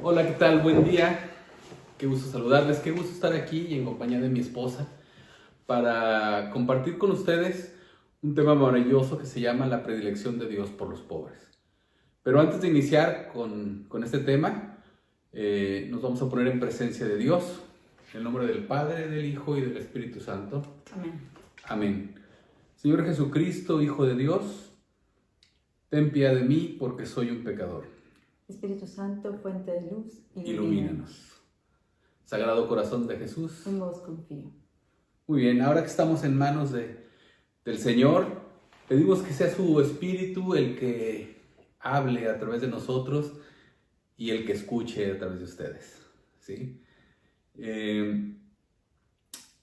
Hola, ¿qué tal? Buen día. Qué gusto saludarles, qué gusto estar aquí y en compañía de mi esposa para compartir con ustedes un tema maravilloso que se llama la predilección de Dios por los pobres. Pero antes de iniciar con este tema, nos vamos a poner en presencia de Dios, en el nombre del Padre, del Hijo y del Espíritu Santo. Amén. Amén. Señor Jesucristo, Hijo de Dios, ten piedad de mí porque soy un pecador. Espíritu Santo, fuente de luz, Ilumínanos. Sagrado Corazón de Jesús. En vos confío. Muy bien, ahora que estamos en manos del Señor, pedimos que sea su Espíritu el que hable a través de nosotros y el que escuche a través de ustedes, ¿sí?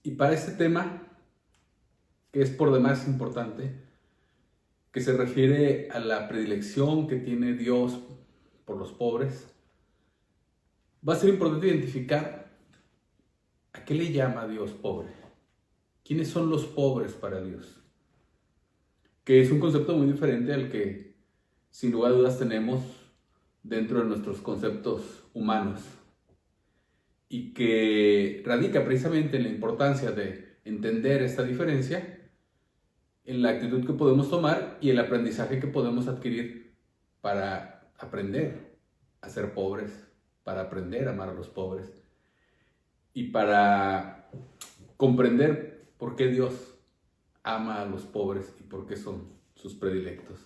Y para este tema, que es por demás importante, que se refiere a la predilección que tiene Dios por los pobres, va a ser importante identificar a qué le llama Dios pobre. ¿Quiénes son los pobres para Dios? Que es un concepto muy diferente al que, sin lugar a dudas, tenemos dentro de nuestros conceptos humanos y que radica precisamente en la importancia de entender esta diferencia, en la actitud que podemos tomar y el aprendizaje que podemos adquirir para aprender a ser pobres, para aprender a amar a los pobres y para comprender por qué Dios ama a los pobres y por qué son sus predilectos.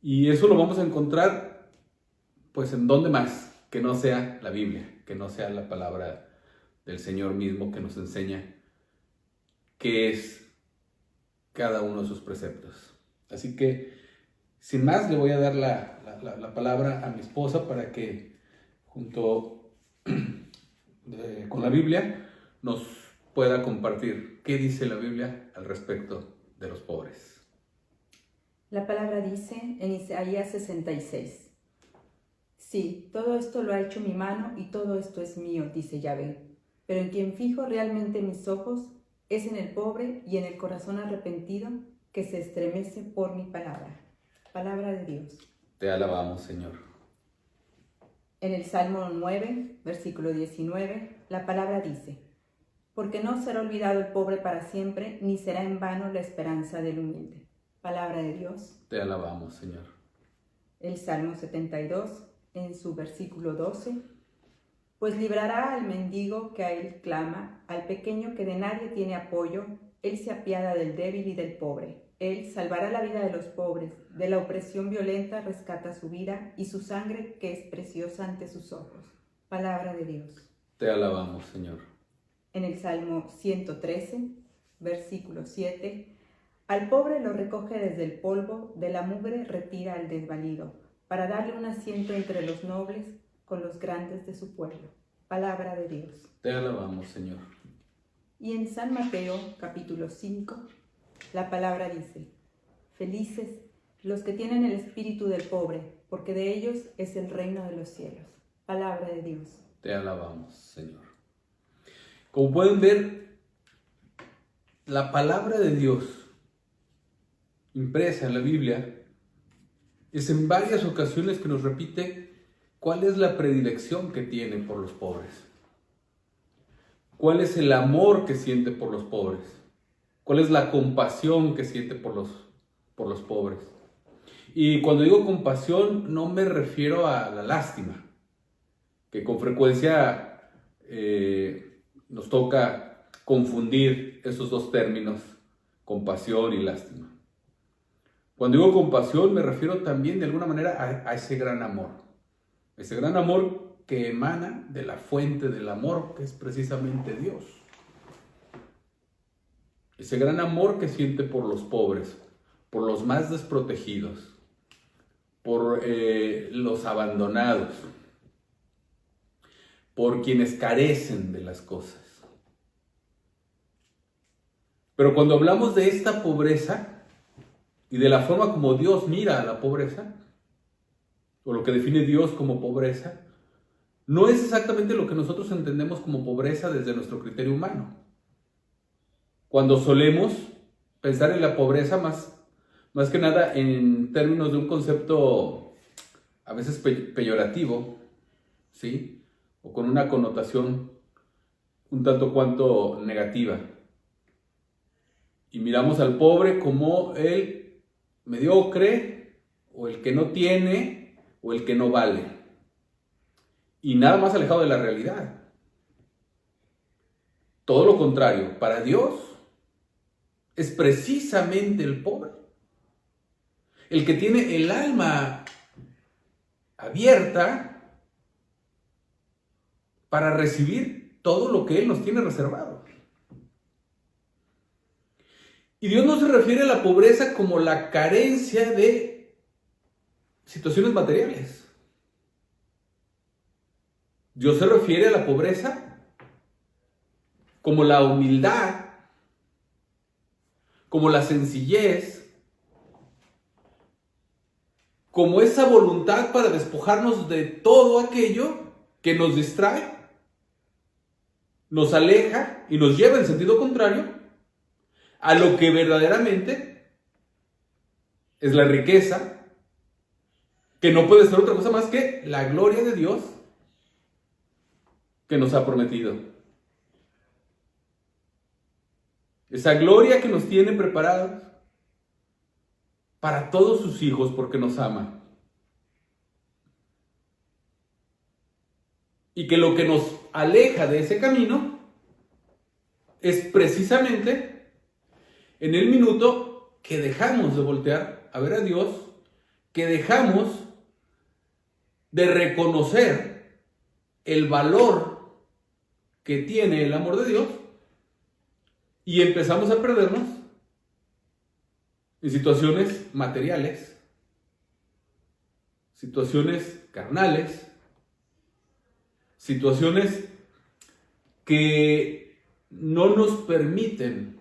Y eso lo vamos a encontrar, pues, ¿en dónde más? Que no sea la Biblia, que no sea la palabra del Señor mismo que nos enseña qué es cada uno de sus preceptos. Así que, sin más, le voy a dar la palabra a mi esposa para que, junto con la Biblia, nos pueda compartir qué dice la Biblia al respecto de los pobres. La palabra dice en Isaías 66: Sí, todo esto lo ha hecho mi mano y todo esto es mío, dice Yahvé. Pero en quien fijo realmente mis ojos es en el pobre y en el corazón arrepentido que se estremece por mi palabra. Palabra de Dios. Te alabamos, Señor. En el Salmo 9, versículo 19, la palabra dice: Porque no será olvidado el pobre para siempre, ni será en vano la esperanza del humilde. Palabra de Dios. Te alabamos, Señor. El Salmo 72, en su versículo 12: Pues librará al mendigo que a él clama, al pequeño que de nadie tiene apoyo. Él se apiada del débil y del pobre. Él salvará la vida de los pobres, de la opresión violenta rescata su vida y su sangre que es preciosa ante sus ojos. Palabra de Dios. Te alabamos, Señor. En el Salmo 113, versículo 7: Al pobre lo recoge desde el polvo, de la mugre retira al desvalido, para darle un asiento entre los nobles, con los grandes de su pueblo. Palabra de Dios. Te alabamos, Señor. Y en San Mateo, capítulo 5, la palabra dice: Felices los que tienen el espíritu del pobre, porque de ellos es el reino de los cielos. Palabra de Dios. Te alabamos, Señor. Como pueden ver, la palabra de Dios impresa en la Biblia es en varias ocasiones que nos repite cuál es la predilección que tiene por los pobres, cuál es el amor que siente por los pobres, cuál es la compasión que siente por los pobres. Y cuando digo compasión no me refiero a la lástima, que con frecuencia nos toca confundir esos dos términos, compasión y lástima. Cuando digo compasión me refiero también de alguna manera a ese gran amor que emana de la fuente del amor, que es precisamente Dios. Ese gran amor que siente por los pobres, por los más desprotegidos, por los abandonados, por quienes carecen de las cosas. Pero cuando hablamos de esta pobreza y de la forma como Dios mira a la pobreza, o lo que define Dios como pobreza, no es exactamente lo que nosotros entendemos como pobreza desde nuestro criterio humano. Cuando solemos pensar en la pobreza más que nada en términos de un concepto a veces peyorativo, ¿sí? O con una connotación un tanto cuanto negativa. Y miramos al pobre como el mediocre, o el que no tiene, o el que no vale. Y nada más alejado de la realidad. Todo lo contrario, para Dios es precisamente el pobre, el que tiene el alma abierta para recibir todo lo que Él nos tiene reservado. Y Dios no se refiere a la pobreza como la carencia de situaciones materiales. Dios se refiere a la pobreza como la humildad, como la sencillez, como esa voluntad para despojarnos de todo aquello que nos distrae, nos aleja y nos lleva en sentido contrario a lo que verdaderamente es la riqueza, que no puede ser otra cosa más que la gloria de Dios que nos ha prometido. Esa gloria que nos tiene preparados para todos sus hijos porque nos ama. Y que lo que nos aleja de ese camino es precisamente en el minuto que dejamos de voltear a ver a Dios, que dejamos de reconocer el valor que tiene el amor de Dios y empezamos a perdernos en situaciones materiales, situaciones carnales, situaciones que no nos permiten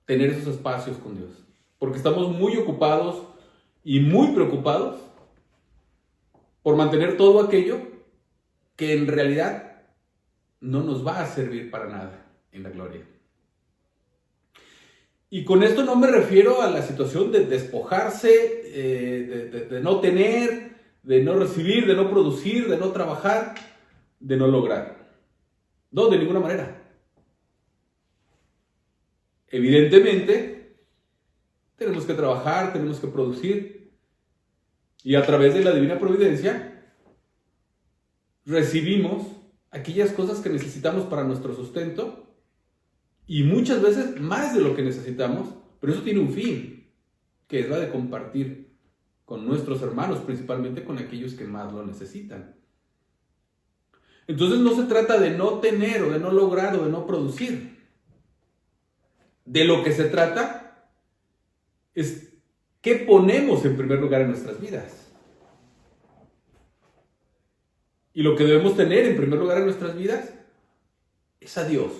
tener esos espacios con Dios, porque estamos muy ocupados y muy preocupados por mantener todo aquello que en realidad no nos va a servir para nada en la gloria. Y con esto no me refiero a la situación de despojarse, de no tener, de no recibir, de no producir, de no trabajar, de no lograr. No, de ninguna manera. Evidentemente, tenemos que trabajar, tenemos que producir, y a través de la divina providencia recibimos aquellas cosas que necesitamos para nuestro sustento, y muchas veces más de lo que necesitamos, pero eso tiene un fin, que es la de compartir con nuestros hermanos, principalmente con aquellos que más lo necesitan. Entonces no se trata de no tener, o de no lograr, o de no producir. De lo que se trata es qué ponemos en primer lugar en nuestras vidas. Y lo que debemos tener en primer lugar en nuestras vidas es a Dios.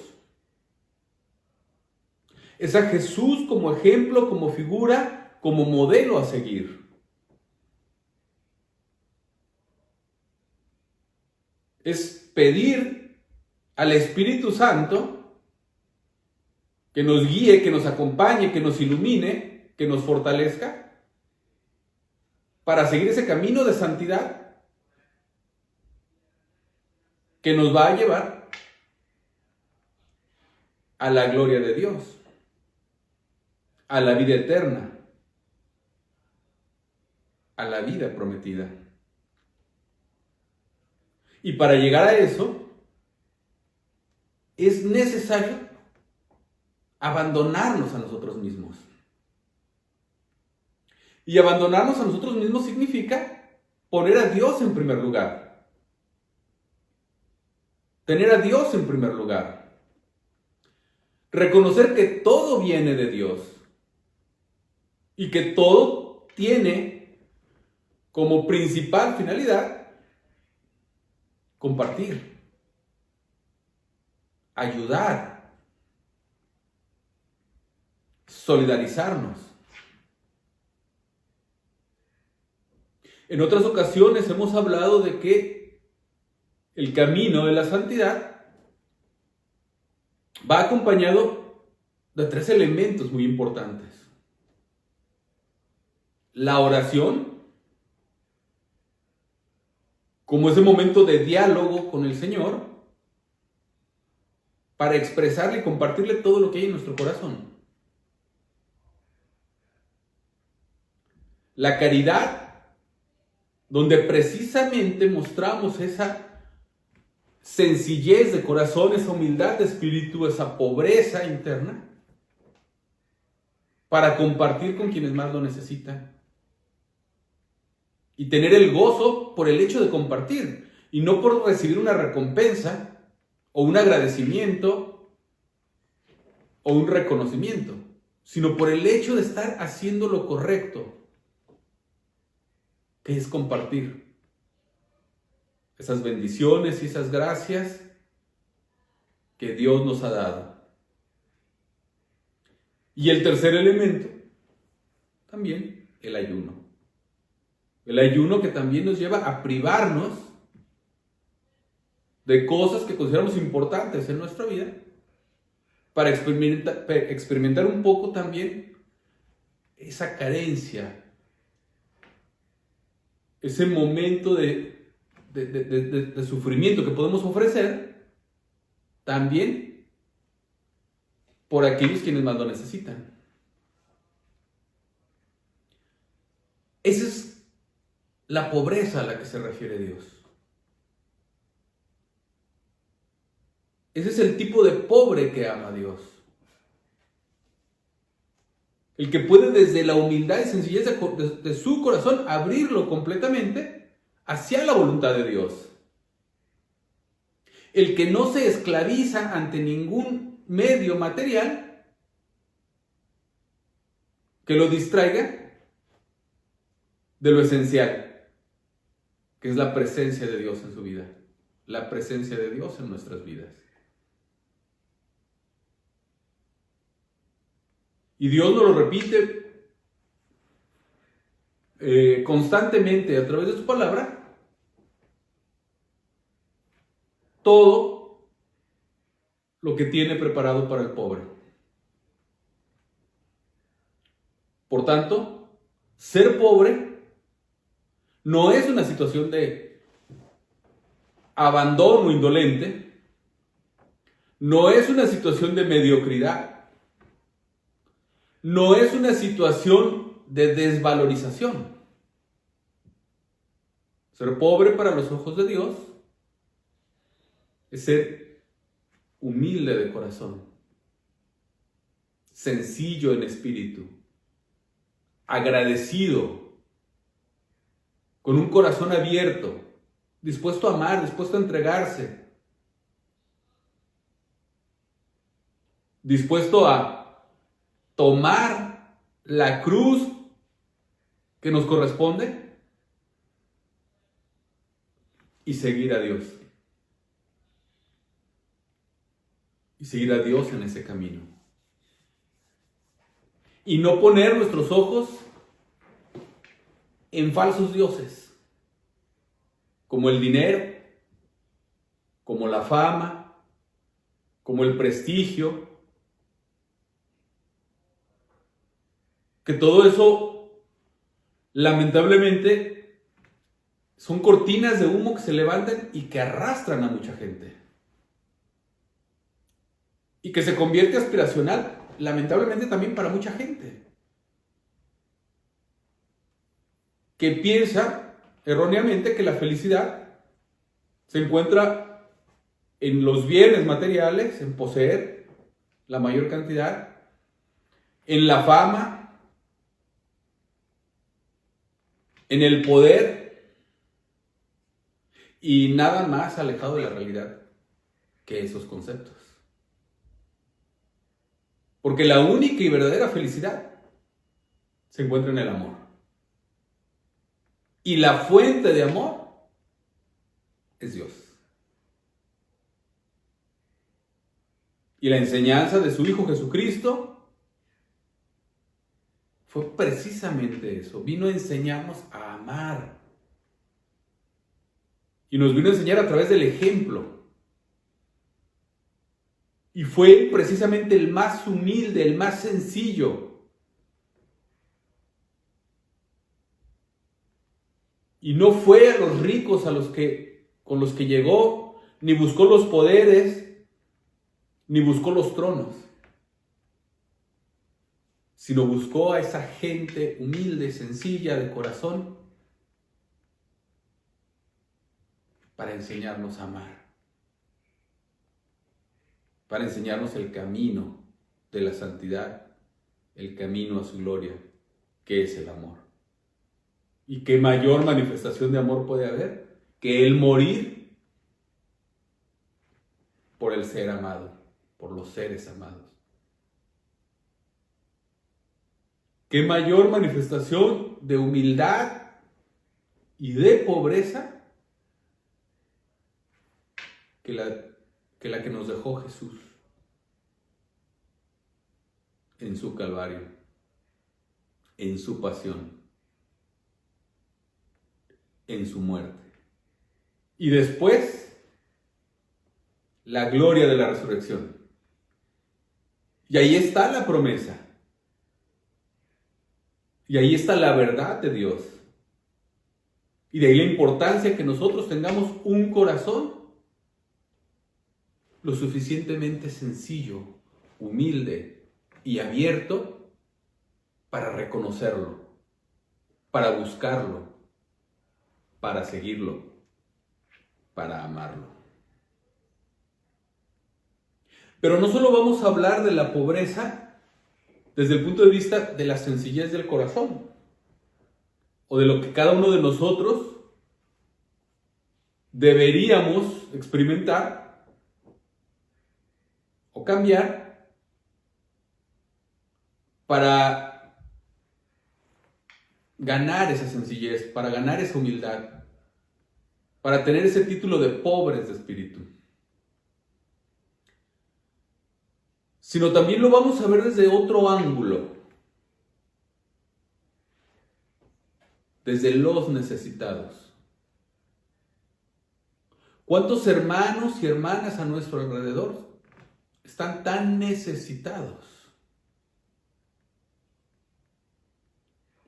Es a Jesús como ejemplo, como figura, como modelo a seguir. Es pedir al Espíritu Santo que nos guíe, que nos acompañe, que nos ilumine, que nos fortalezca para seguir ese camino de santidad que nos va a llevar a la gloria de Dios, a la vida eterna, a la vida prometida. Y para llegar a eso, es necesario abandonarnos a nosotros mismos. Y abandonarnos a nosotros mismos significa poner a Dios en primer lugar. Tener a Dios en primer lugar. Reconocer que todo viene de Dios. Y que todo tiene como principal finalidad compartir, ayudar, solidarizarnos. En otras ocasiones hemos hablado de que el camino de la santidad va acompañado de 3 elementos muy importantes: la oración, como ese momento de diálogo con el Señor para expresarle y compartirle todo lo que hay en nuestro corazón. La caridad, donde precisamente mostramos esa sencillez de corazón, esa humildad de espíritu, esa pobreza interna, para compartir con quienes más lo necesitan. Y tener el gozo por el hecho de compartir, y no por recibir una recompensa, o un agradecimiento, o un reconocimiento, sino por el hecho de estar haciendo lo correcto, que es compartir esas bendiciones y esas gracias que Dios nos ha dado. Y el tercer elemento, también el ayuno. El ayuno que también nos lleva a privarnos de cosas que consideramos importantes en nuestra vida, para experimentar un poco también esa carencia, ese momento de sufrimiento que podemos ofrecer también por aquellos quienes más lo necesitan. Esa es la pobreza a la que se refiere Dios. Ese es el tipo de pobre que ama a Dios. El que puede desde la humildad y sencillez de su corazón abrirlo completamente hacia la voluntad de Dios. El que no se esclaviza ante ningún medio material que lo distraiga de lo esencial, que es la presencia de Dios en su vida, la presencia de Dios en nuestras vidas. Y Dios nos lo repite constantemente a través de su palabra, todo lo que tiene preparado para el pobre. Por tanto, ser pobre no es una situación de abandono indolente, no es una situación de mediocridad, no es una situación de desvalorización. Ser pobre para los ojos de Dios es ser humilde de corazón, sencillo en espíritu, agradecido, con un corazón abierto, dispuesto a amar, dispuesto a entregarse, dispuesto a tomar la cruz que nos corresponde y seguir a Dios. Y seguir a Dios en ese camino. Y no poner nuestros ojos en falsos dioses, como el dinero, como la fama, como el prestigio. Que todo eso, lamentablemente, son cortinas de humo que se levantan y que arrastran a mucha gente. Y que se convierte aspiracional, lamentablemente también para mucha gente. Que piensa erróneamente que la felicidad se encuentra en los bienes materiales, en poseer la mayor cantidad, en la fama, en el poder, y nada más alejado de la realidad que esos conceptos. Porque la única y verdadera felicidad se encuentra en el amor. Y la fuente de amor es Dios. Y la enseñanza de su Hijo Jesucristo fue precisamente eso. Vino a enseñarnos a amar. Y nos vino a enseñar a través del ejemplo. Y fue precisamente el más humilde, el más sencillo, Y no fue a los ricos con los que llegó, ni buscó los poderes, ni buscó los tronos, sino buscó a esa gente humilde, sencilla de corazón, para enseñarnos a amar, para enseñarnos el camino de la santidad, el camino a su gloria, que es el amor. ¿Y qué mayor manifestación de amor puede haber que el morir por el ser amado, por los seres amados? ¿Qué mayor manifestación de humildad y de pobreza que la que nos dejó Jesús en su Calvario, en su pasión, en su muerte? Y después, la gloria de la resurrección. Y ahí está la promesa. Y ahí está la verdad de Dios. Y de ahí la importancia que nosotros tengamos un corazón lo suficientemente sencillo, humilde y abierto para reconocerlo, para buscarlo, para seguirlo, para amarlo. Pero no solo vamos a hablar de la pobreza desde el punto de vista de la sencillez del corazón, o de lo que cada uno de nosotros deberíamos experimentar o cambiar para ganar esa sencillez, para ganar esa humildad, para tener ese título de pobres de espíritu. Sino también lo vamos a ver desde otro ángulo, desde los necesitados. ¿Cuántos hermanos y hermanas a nuestro alrededor están tan necesitados?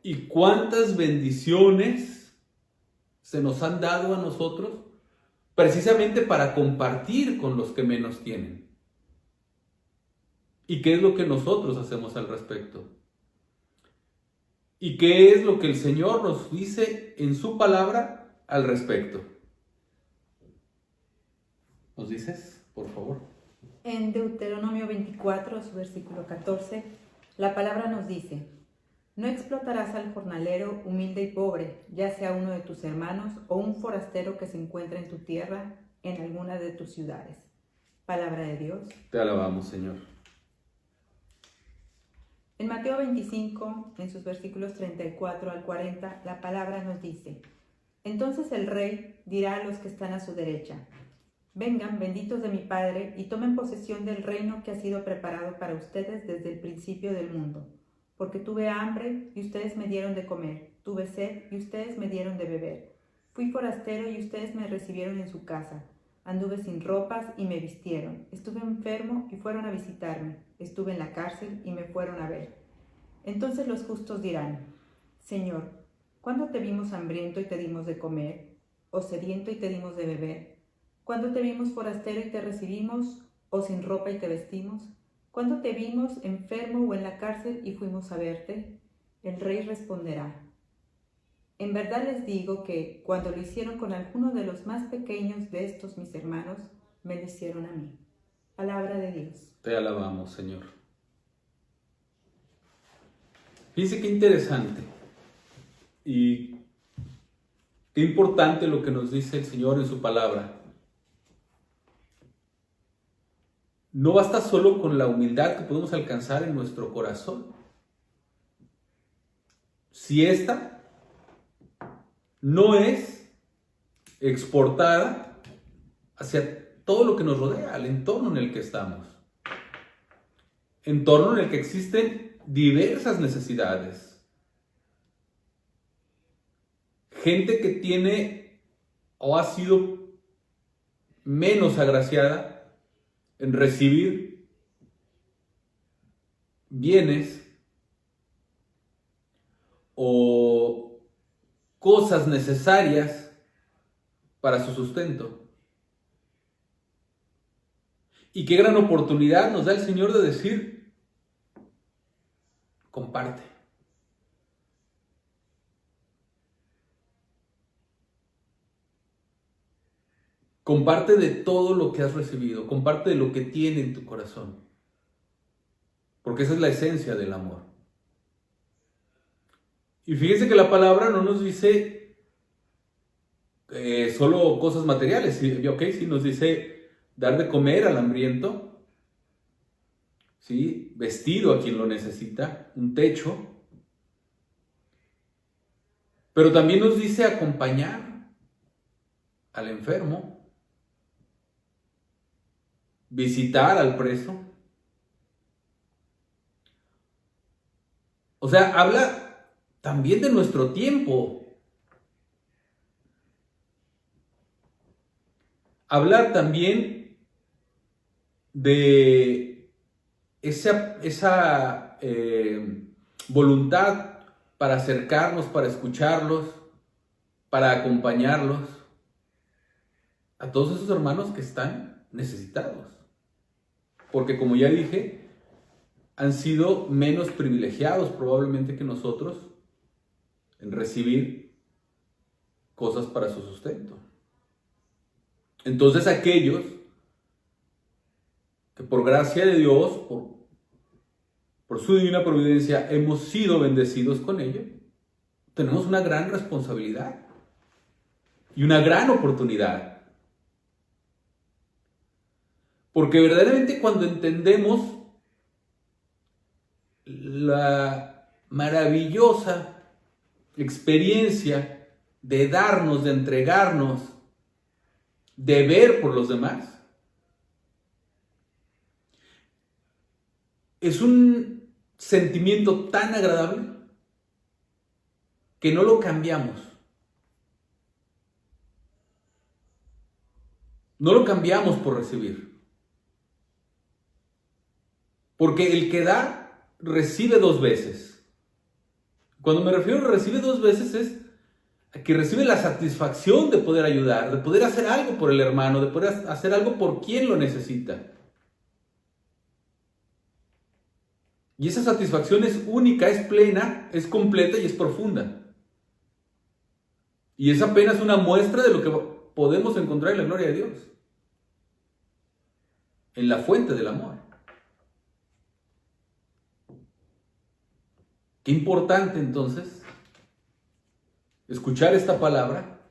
¿Y cuántas bendiciones se nos han dado a nosotros precisamente para compartir con los que menos tienen? ¿Y qué es lo que nosotros hacemos al respecto? ¿Y qué es lo que el Señor nos dice en su palabra al respecto? ¿Nos dices, por favor? En Deuteronomio 24, su versículo 14, la palabra nos dice: no explotarás al jornalero humilde y pobre, ya sea uno de tus hermanos o un forastero que se encuentra en tu tierra, en alguna de tus ciudades. Palabra de Dios. Te alabamos, Señor. En Mateo 25, en sus versículos 34 al 40, la palabra nos dice: entonces el rey dirá a los que están a su derecha: vengan, benditos de mi Padre, y tomen posesión del reino que ha sido preparado para ustedes desde el principio del mundo. Porque tuve hambre y ustedes me dieron de comer, tuve sed y ustedes me dieron de beber. Fui forastero y ustedes me recibieron en su casa. Anduve sin ropas y me vistieron. Estuve enfermo y fueron a visitarme. Estuve en la cárcel y me fueron a ver. Entonces los justos dirán: Señor, ¿cuándo te vimos hambriento y te dimos de comer? ¿O sediento y te dimos de beber? ¿Cuándo te vimos forastero y te recibimos? ¿O sin ropa y te vestimos? ¿Cuándo te vimos enfermo o en la cárcel y fuimos a verte? El rey responderá: en verdad les digo que cuando lo hicieron con alguno de los más pequeños de estos mis hermanos, me lo hicieron a mí. Palabra de Dios. Te alabamos, Señor. Fíjense qué interesante y qué importante lo que nos dice el Señor en su palabra. No basta solo con la humildad que podemos alcanzar en nuestro corazón. Si esta no es exportada hacia todo lo que nos rodea, al entorno en el que estamos. Entorno en el que existen diversas necesidades. Gente que tiene o ha sido menos agraciada en recibir bienes o cosas necesarias para su sustento. Y qué gran oportunidad nos da el Señor de decir, comparte. Comparte de todo lo que has recibido, comparte de lo que tiene en tu corazón. Porque esa es la esencia del amor. Y fíjense que la palabra no nos dice solo cosas materiales. ¿Sí? Ok, sí, nos dice dar de comer al hambriento, ¿sí? Vestido a quien lo necesita, un techo. Pero también nos dice acompañar al enfermo, visitar al preso. O sea, habla también de nuestro tiempo. Habla también de esa voluntad para acercarnos, para escucharlos, para acompañarlos a todos esos hermanos que están necesitados. Porque como ya dije, han sido menos privilegiados probablemente que nosotros en recibir cosas para su sustento. Entonces aquellos que por gracia de Dios, por su divina providencia, hemos sido bendecidos con ello, tenemos una gran responsabilidad y una gran oportunidad. Porque verdaderamente cuando entendemos la maravillosa experiencia de darnos, de entregarnos, de ver por los demás, es un sentimiento tan agradable que no lo cambiamos. No lo cambiamos por recibir. Porque el que da, recibe dos veces. Cuando me refiero a recibe dos veces es que recibe la satisfacción de poder ayudar, de poder hacer algo por el hermano, de poder hacer algo por quien lo necesita. Y esa satisfacción es única, es plena, es completa y es profunda. Y es apenas una muestra de lo que podemos encontrar en la gloria de Dios, en la fuente del amor. Qué importante entonces escuchar esta palabra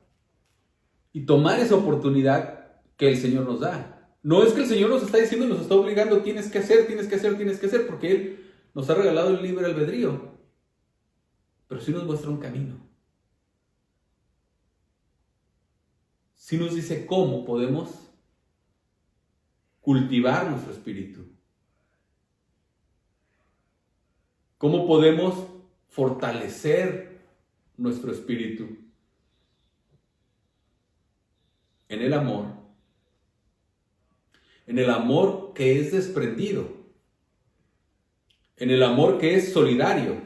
y tomar esa oportunidad que el Señor nos da. No es que el Señor nos está diciendo, nos está obligando, tienes que hacer, porque Él nos ha regalado el libre albedrío, pero sí nos muestra un camino. Sí nos dice cómo podemos cultivar nuestro espíritu. ¿Cómo podemos fortalecer nuestro espíritu? En el amor que es desprendido, en el amor que es solidario,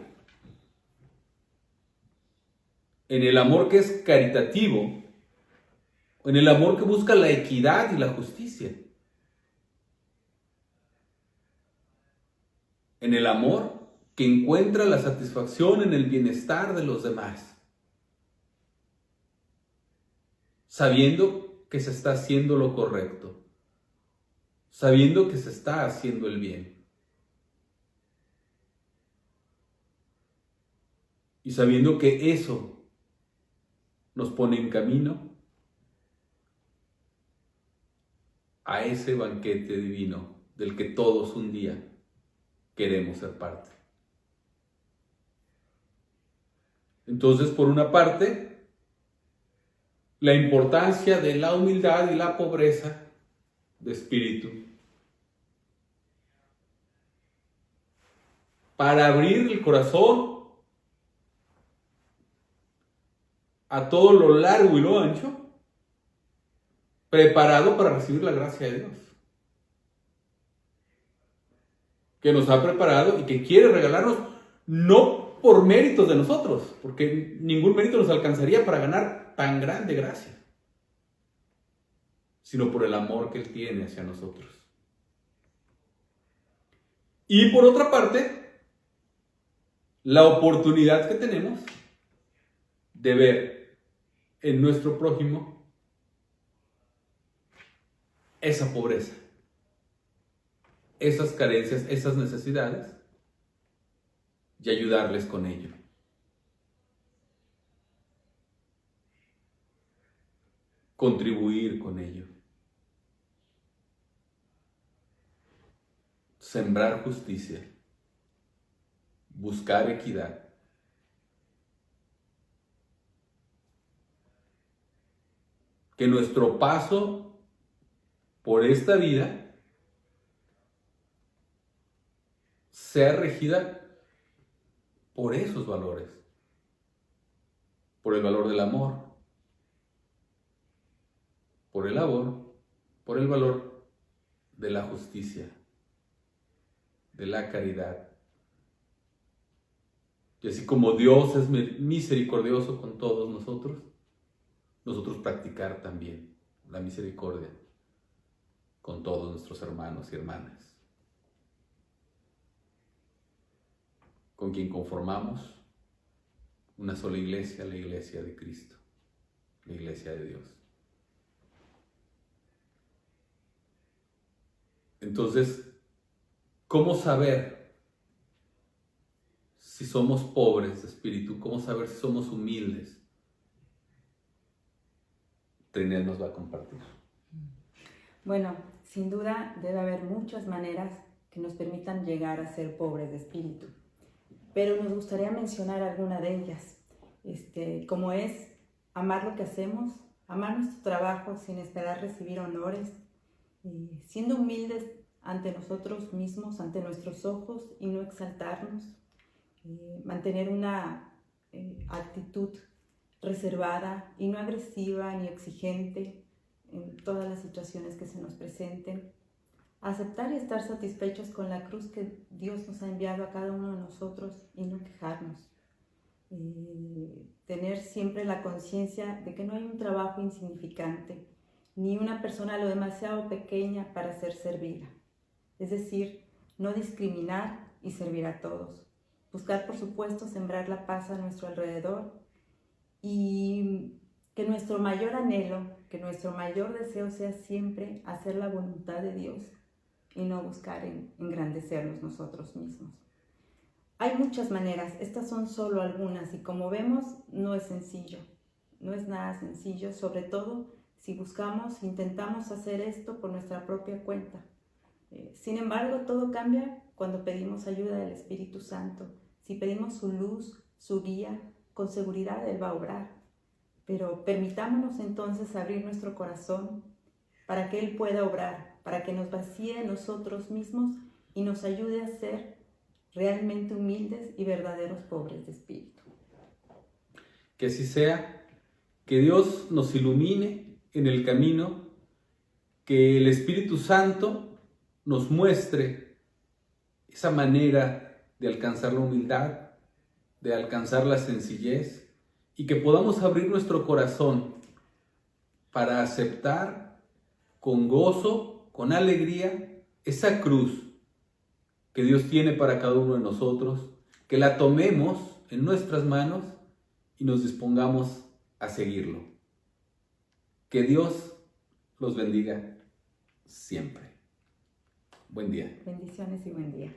en el amor que es caritativo, en el amor que busca la equidad y la justicia, en el amor que encuentra la satisfacción en el bienestar de los demás, sabiendo que se está haciendo lo correcto, sabiendo que se está haciendo el bien, y sabiendo que eso nos pone en camino a ese banquete divino del que todos un día queremos ser parte. Entonces, por una parte, la importancia de la humildad y la pobreza de espíritu para abrir el corazón a todo lo largo y lo ancho, preparado para recibir la gracia de Dios, que nos ha preparado y que quiere regalarnos no no por méritos de nosotros, porque ningún mérito nos alcanzaría para ganar tan grande gracia, sino por el amor que Él tiene hacia nosotros. Y por otra parte, la oportunidad que tenemos de ver en nuestro prójimo esa pobreza, esas carencias, esas necesidades, y ayudarles con ello. Contribuir con ello. Sembrar justicia. Buscar equidad. Que nuestro paso por esta vida sea regida por esos valores, por el valor del amor, por el valor de la justicia, de la caridad. Y así como Dios es misericordioso con todos nosotros, nosotros practicar también la misericordia con todos nuestros hermanos y hermanas, con quien conformamos una sola iglesia, la iglesia de Cristo, la iglesia de Dios. Entonces, ¿cómo saber si somos pobres de espíritu? ¿Cómo saber si somos humildes? Trinidad nos va a compartir. Bueno, sin duda debe haber muchas maneras que nos permitan llegar a ser pobres de espíritu. Pero nos gustaría mencionar alguna de ellas, como es amar lo que hacemos, amar nuestro trabajo sin esperar recibir honores, siendo humildes ante nosotros mismos, ante nuestros ojos y no exaltarnos, mantener una actitud reservada y no agresiva ni exigente en todas las situaciones que se nos presenten. Aceptar y estar satisfechos con la cruz que Dios nos ha enviado a cada uno de nosotros y no quejarnos. Tener siempre la conciencia de que no hay un trabajo insignificante, ni una persona lo demasiado pequeña para ser servida. Es decir, no discriminar y servir a todos. Buscar, por supuesto, sembrar la paz a nuestro alrededor y que nuestro mayor anhelo, que nuestro mayor deseo sea siempre hacer la voluntad de Dios y no buscar engrandecernos nosotros mismos. Hay muchas maneras, estas son solo algunas y como vemos no es sencillo, no es nada sencillo, sobre todo si intentamos hacer esto por nuestra propia cuenta. Sin embargo, todo cambia cuando pedimos ayuda del Espíritu Santo. Si pedimos su luz, su guía, con seguridad Él va a obrar. Pero permitámonos entonces abrir nuestro corazón para que Él pueda obrar, para que nos vacíe nosotros mismos y nos ayude a ser realmente humildes y verdaderos pobres de espíritu. Que así sea, que Dios nos ilumine en el camino, que el Espíritu Santo nos muestre esa manera de alcanzar la humildad, de alcanzar la sencillez y que podamos abrir nuestro corazón para aceptar con gozo, con alegría, esa cruz que Dios tiene para cada uno de nosotros, que la tomemos en nuestras manos y nos dispongamos a seguirlo. Que Dios los bendiga siempre. Buen día. Bendiciones y buen día.